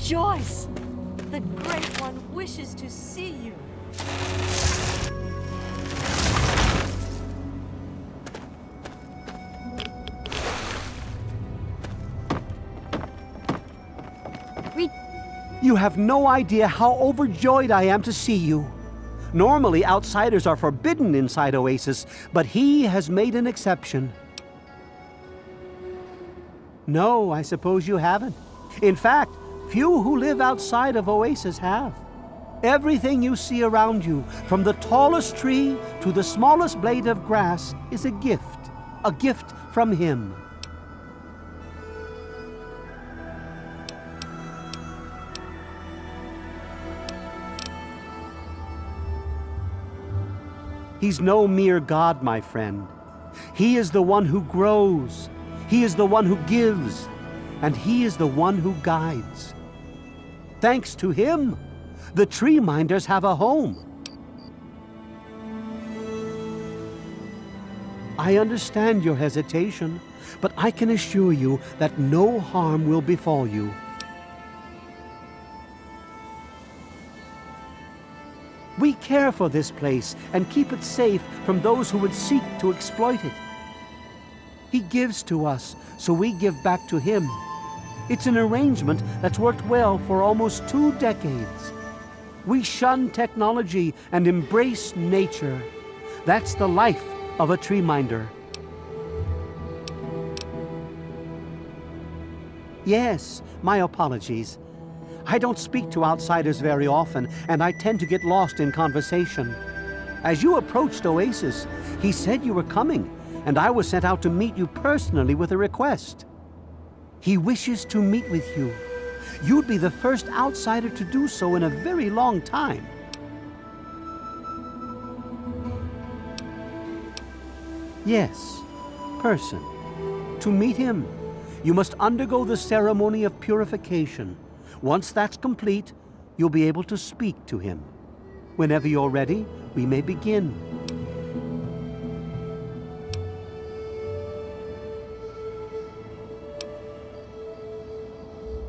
Rejoice! The Great One wishes to see you. You have no idea how overjoyed I am to see you. Normally, outsiders are forbidden inside Oasis, but he has made an exception. No, I suppose you haven't. In fact, few who live outside of Oasis have. Everything you see around you, from the tallest tree to the smallest blade of grass, is a gift from him. He's no mere god, my friend. He is the one who grows. He is the one who gives. And he is the one who guides. Thanks to him, the tree minders have a home. I understand your hesitation, but I can assure you that no harm will befall you. We care for this place and keep it safe from those who would seek to exploit it. He gives to us, so we give back to him. It's an arrangement that's worked well for almost 2 decades. We shun technology and embrace nature. That's the life of a tree minder. Yes, my apologies. I don't speak to outsiders very often, and I tend to get lost in conversation. As you approached Oasis, he said you were coming, and I was sent out to meet you personally with a request. He wishes to meet with you. You'd be the first outsider to do so in a very long time. Yes, person. To meet him, you must undergo the ceremony of purification. Once that's complete, you'll be able to speak to him. Whenever you're ready, we may begin.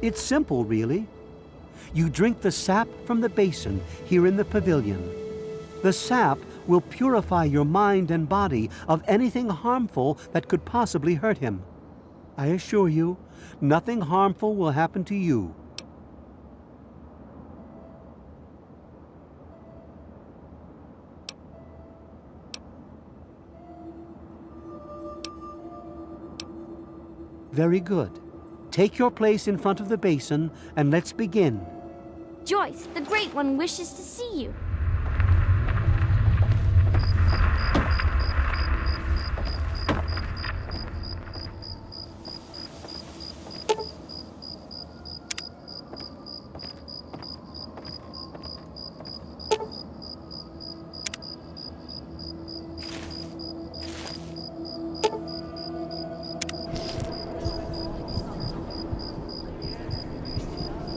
It's simple, really. You drink the sap from the basin here in the pavilion. The sap will purify your mind and body of anything harmful that could possibly hurt him. I assure you, nothing harmful will happen to you. Very good. Take your place in front of the basin, and let's begin. Joyce, the Great One wishes to see you.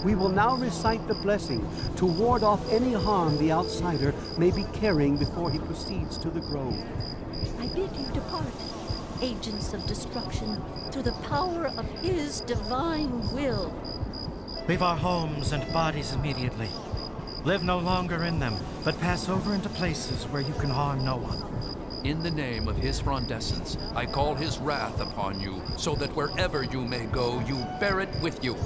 We will now recite the blessing to ward off any harm the outsider may be carrying before he proceeds to the grove. I bid you depart, agents of destruction, through the power of his divine will. Leave our homes and bodies immediately. Live no longer in them, but pass over into places where you can harm no one. In the name of his frondescence, I call his wrath upon you, so that wherever you may go, you bear it with you.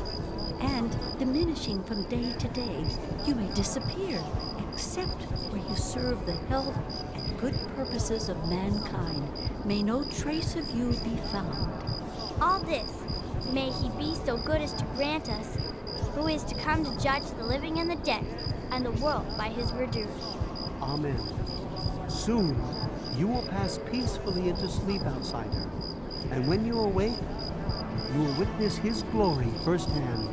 And, diminishing from day to day, you may disappear, except where you serve the health and good purposes of mankind. May no trace of you be found. All this, may he be so good as to grant us, who is to come to judge the living and the dead, and the world by his verdure. Amen. Soon, you will pass peacefully into sleep, outsider. And when you awake, you will witness his glory firsthand.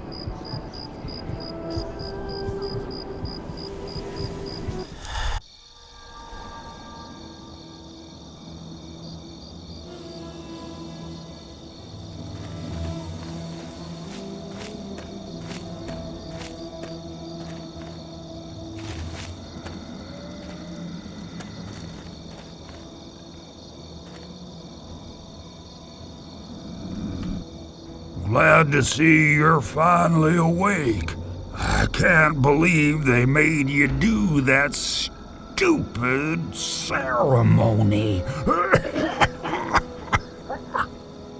Glad to see you're finally awake. can't believe they made you do that stupid ceremony.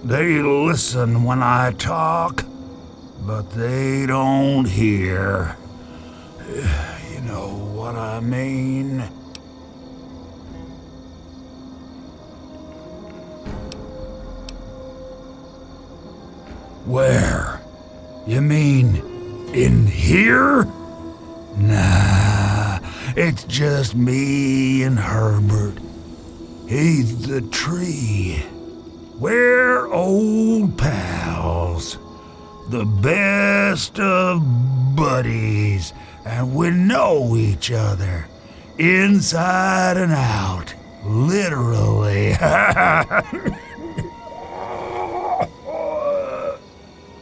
They listen when I talk, but they don't hear. You know what I mean? Where? You mean in here? Nah, it's just me and Herbert. He's the tree. We're old pals, the best of buddies, and we know each other inside and out, literally.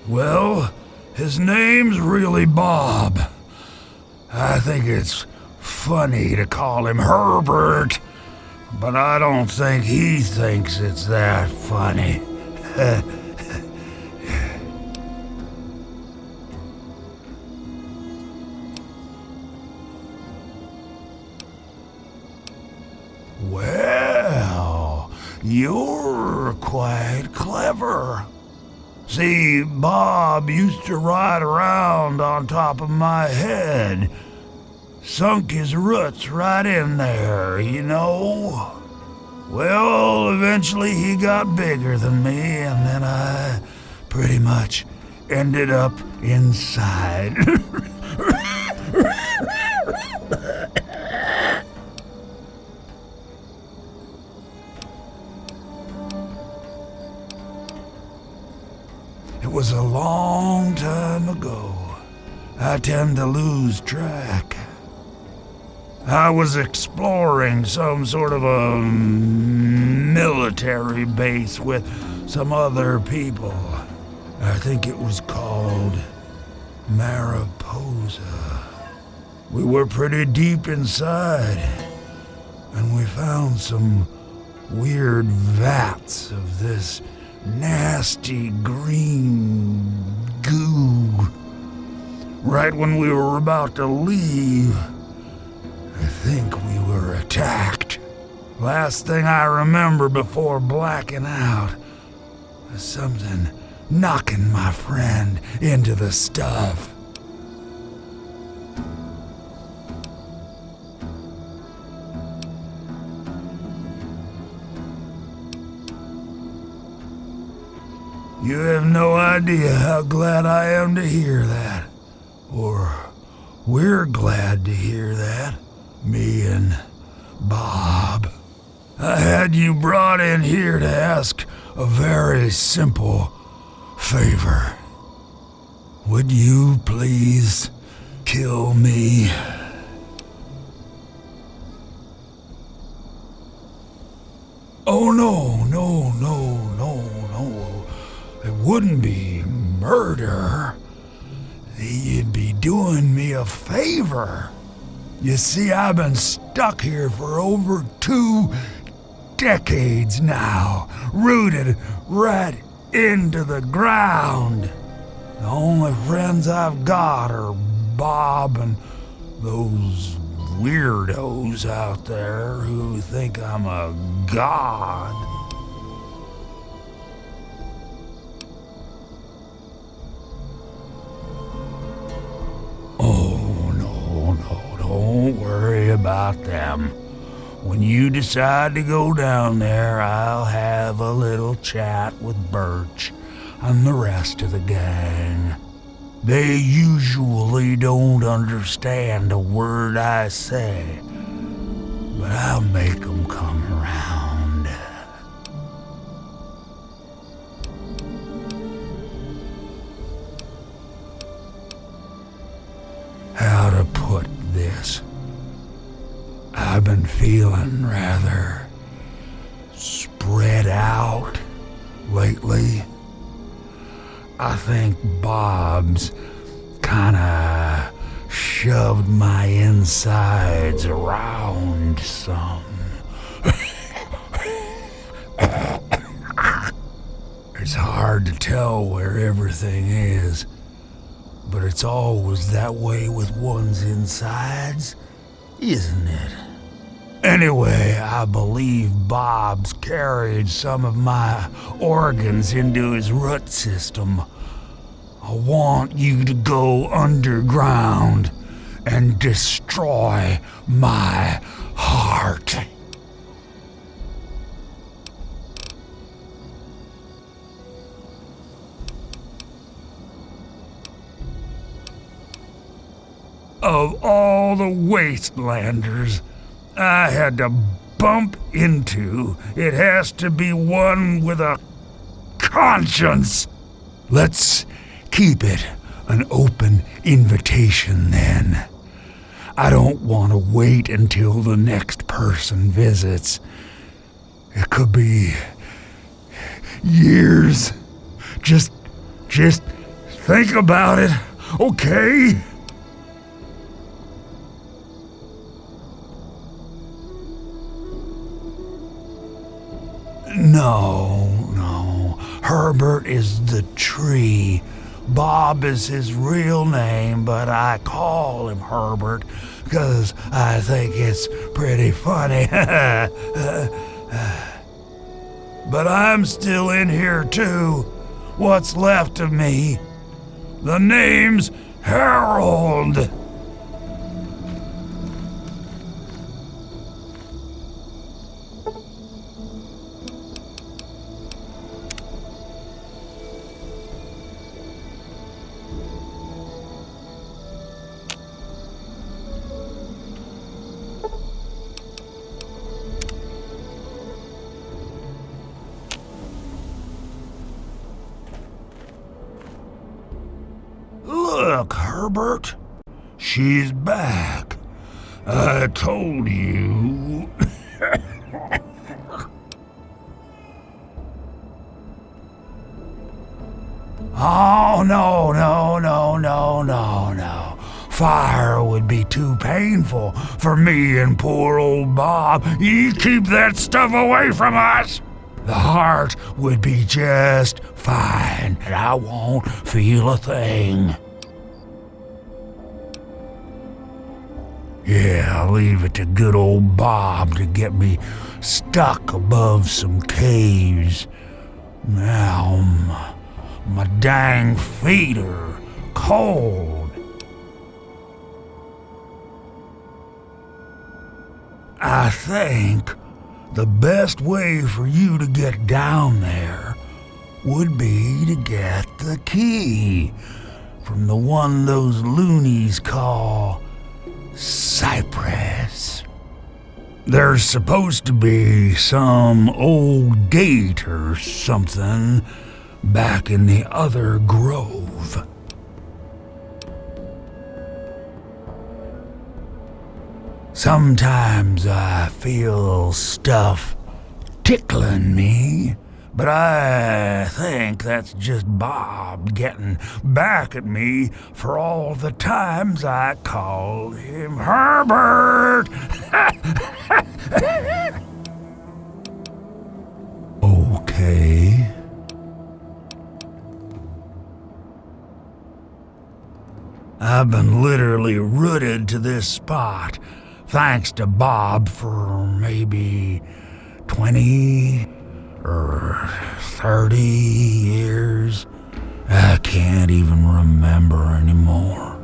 Well, his name's really Bob. I think it's funny to call him Herbert, but I don't think he thinks it's that funny. Well, you're quite clever. See, Bob used to ride around on top of my head. Sunk his roots right in there, you know? Well, eventually he got bigger than me, and then I pretty much ended up inside. It was a long time ago. I tend to lose track. I was exploring some sort of a military base with some other people. I think it was called Mariposa. We were pretty deep inside, and we found some weird vats of this nasty green goo. Right when we were about to leave, I think we were attacked. Last thing I remember before blacking out was something knocking my friend into the stuff. You have no idea how glad I am to hear that. Or we're glad to hear that. Me and Bob. I had you brought in here to ask a very simple favor. Would you please kill me? Oh, no. It wouldn't be murder. You'd be doing me a favor. You see, I've been stuck here for over 2 decades now, rooted right into the ground. The only friends I've got are Bob and those weirdos out there who think I'm a god. Oh, no, don't worry about them. When you decide to go down there, I'll have a little chat with Birch and the rest of the gang. They usually don't understand a word I say, but I'll make them come around. How to put this? I've been feeling rather spread out lately. I think Bob's kinda shoved my insides around some. It's hard to tell where everything is, But it's always that way with one's insides, isn't it? Anyway, I believe Bob's carried some of my organs into his root system. I want you to go underground and destroy my heart. Of all the wastelanders I had to bump into, it has to be one with a conscience. Let's keep it an open invitation then. I don't want to wait until the next person visits. It could be years. Just think about it, okay? No. Herbert is the tree. Bob is his real name, but I call him Herbert because I think it's pretty funny. But I'm still in here too. What's left of me? The name's Harold. Look, Herbert, she's back. I told you. Oh, no. Fire would be too painful for me and poor old Bob. You keep that stuff away from us. The heart would be just fine, and I won't feel a thing. Yeah, I'll leave it to good old Bob to get me stuck above some caves. Now, my dang feet are cold. I think the best way for you to get down there would be to get the key from the one those loonies call Cypress. There's supposed to be some old gate or something back in the other grove. Sometimes I feel stuff tickling me, but I think that's just Bob getting back at me for all the times I called him Herbert. Okay. I've been literally rooted to this spot, thanks to Bob, for maybe 20 or 30 years. I can't even remember anymore.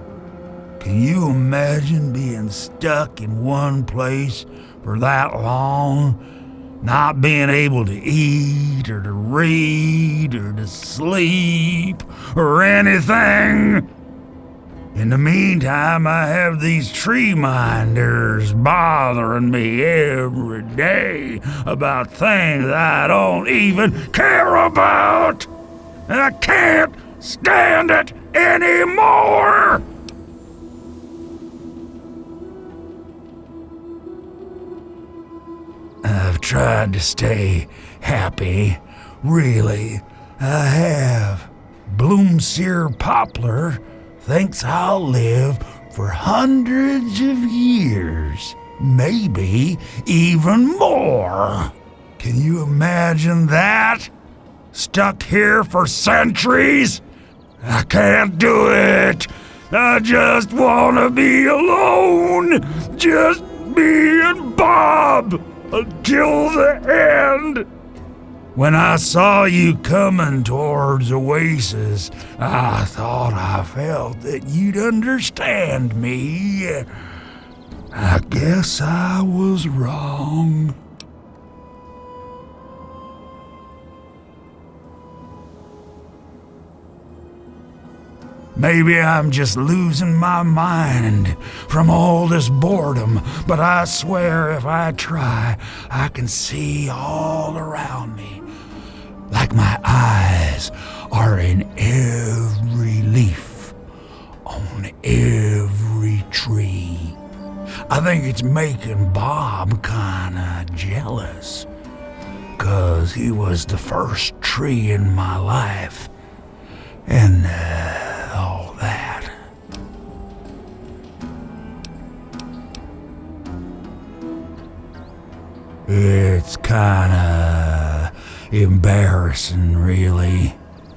Can you imagine being stuck in one place for that long? Not being able to eat or to read or to sleep or anything? In the meantime, I have these tree minders bothering me every day about things I don't even care about. And I can't stand it anymore. I've tried to stay happy, really, I have. Bloomseer Poplar thinks I'll live for hundreds of years, maybe even more. Can you imagine that? Stuck here for centuries? I can't do it. I just want to be alone. Just me and Bob until the end. When I saw you coming towards Oasis, I thought I felt that you'd understand me. I guess I was wrong. Maybe I'm just losing my mind from all this boredom, but I swear if I try, I can see all around me. Like my eyes are in every leaf, on every tree. I think it's making Bob kinda jealous, 'cause he was the first tree in my life, and all that. It's kinda embarrassing, really.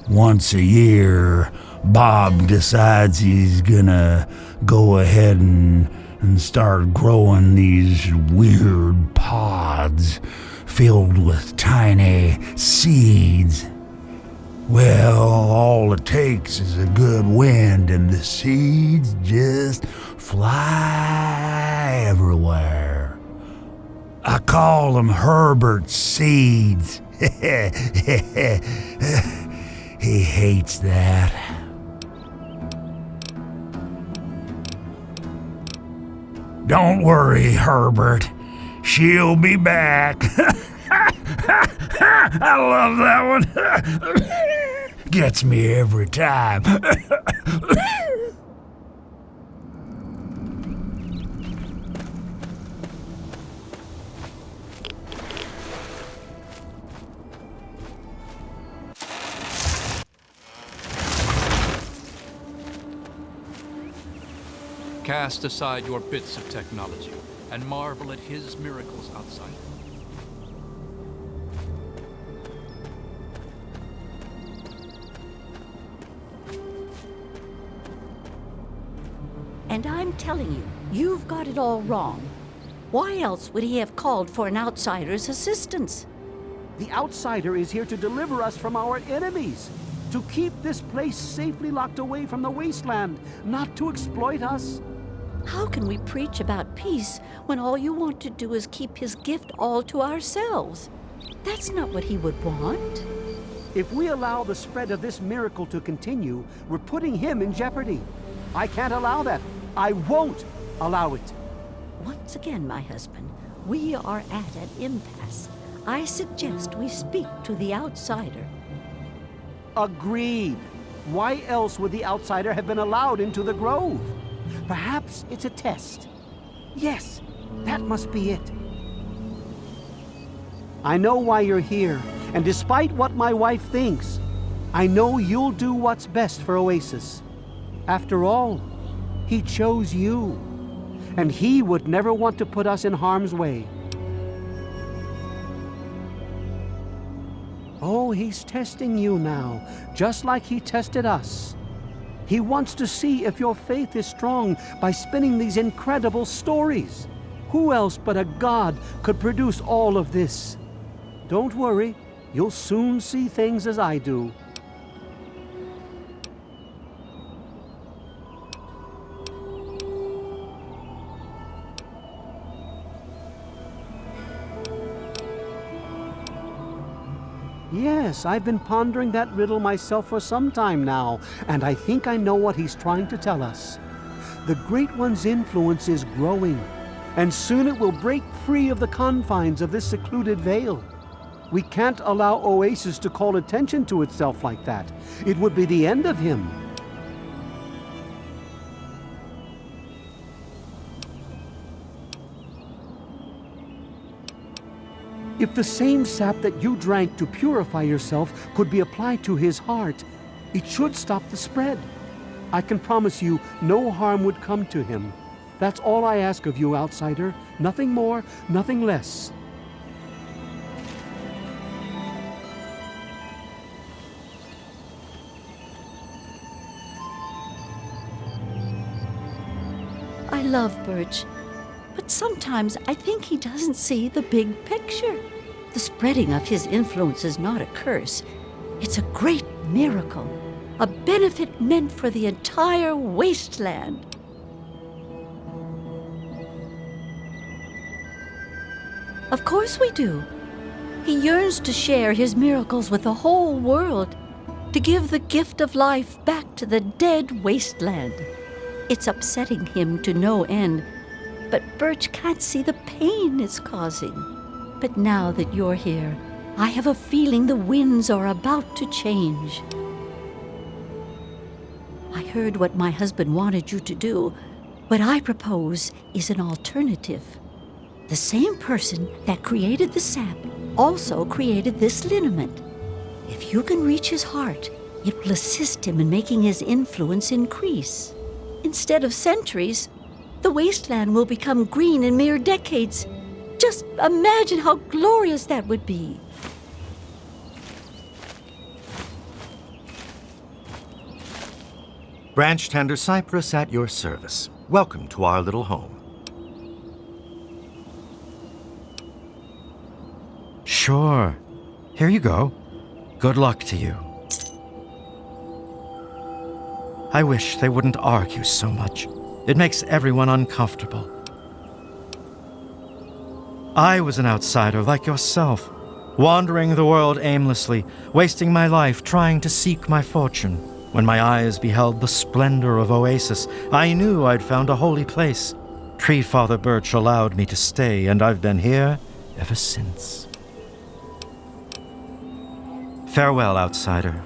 Once a year, Bob decides he's gonna go ahead and start growing these weird pods filled with tiny seeds. Well, all it takes is a good wind and the seeds just fly everywhere. I call them Herbert seeds. He hates that. Don't worry, Herbert. She'll be back. I love that one. Gets me every time. Cast aside your bits of technology and marvel at his miracles outside. And I'm telling you, you've got it all wrong. Why else would he have called for an outsider's assistance? The outsider is here to deliver us from our enemies, to keep this place safely locked away from the wasteland, not to exploit us. How can we preach about peace when all you want to do is keep his gift all to ourselves? That's not what he would want. If we allow the spread of this miracle to continue, we're putting him in jeopardy. I can't allow that. I won't allow it. Once again, my husband, we are at an impasse. I suggest we speak to the outsider. Agreed. Why else would the outsider have been allowed into the grove? Perhaps it's a test. Yes, that must be it. I know why you're here, and despite what my wife thinks, I know you'll do what's best for Oasis. After all, he chose you, and he would never want to put us in harm's way. Oh, he's testing you now, just like he tested us. He wants to see if your faith is strong by spinning these incredible stories. Who else but a god could produce all of this? Don't worry, you'll soon see things as I do. Yes, I've been pondering that riddle myself for some time now, and I think I know what he's trying to tell us. The Great One's influence is growing, and soon it will break free of the confines of this secluded vale. We can't allow Oasis to call attention to itself like that. It would be the end of him. If the same sap that you drank to purify yourself could be applied to his heart, it should stop the spread. I can promise you no harm would come to him. That's all I ask of you, outsider. Nothing more, nothing less. love Birch, but sometimes I think he doesn't see the big picture. The spreading of his influence is not a curse. It's a great miracle, a benefit meant for the entire wasteland. Of course we do. He yearns to share his miracles with the whole world, to give the gift of life back to the dead wasteland. It's upsetting him to no end, but Birch can't see the pain it's causing. But now that you're here, I have a feeling the winds are about to change. I heard what my husband wanted you to do. What I propose is an alternative. The same person that created the sap also created this liniment. If you can reach his heart, it will assist him in making his influence increase. Instead of centuries, the wasteland will become green in mere decades. Just imagine how glorious that would be. Branch Tender Cypress at your service. Welcome to our little home. Sure. Here you go. Good luck to you. I wish they wouldn't argue so much. It makes everyone uncomfortable. I was an outsider like yourself, wandering the world aimlessly, wasting my life trying to seek my fortune. When my eyes beheld the splendor of Oasis, I knew I'd found a holy place. Tree Father Birch allowed me to stay, and I've been here ever since. Farewell, outsider.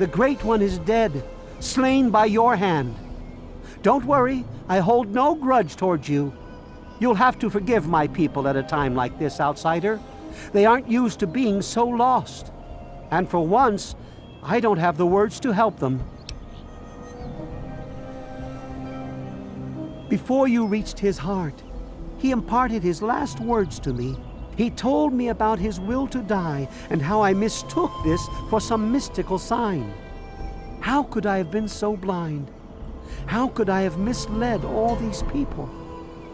The Great One is dead, slain by your hand. Don't worry, I hold no grudge towards you. You'll have to forgive my people at a time like this, outsider. They aren't used to being so lost. And for once, I don't have the words to help them. Before you reached his heart, he imparted his last words to me. He told me about his will to die and how I mistook this for some mystical sign. How could I have been so blind? How could I have misled all these people?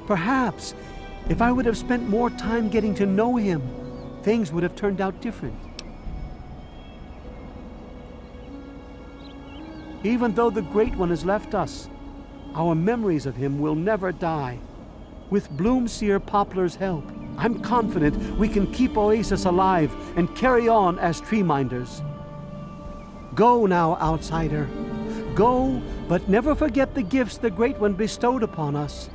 Perhaps, if I would have spent more time getting to know him, things would have turned out different. Even though the Great One has left us, our memories of him will never die. With Bloomseer Poplar's help, I'm confident we can keep Oasis alive and carry on as tree minders. Go now, outsider. Go, but never forget the gifts the Great One bestowed upon us.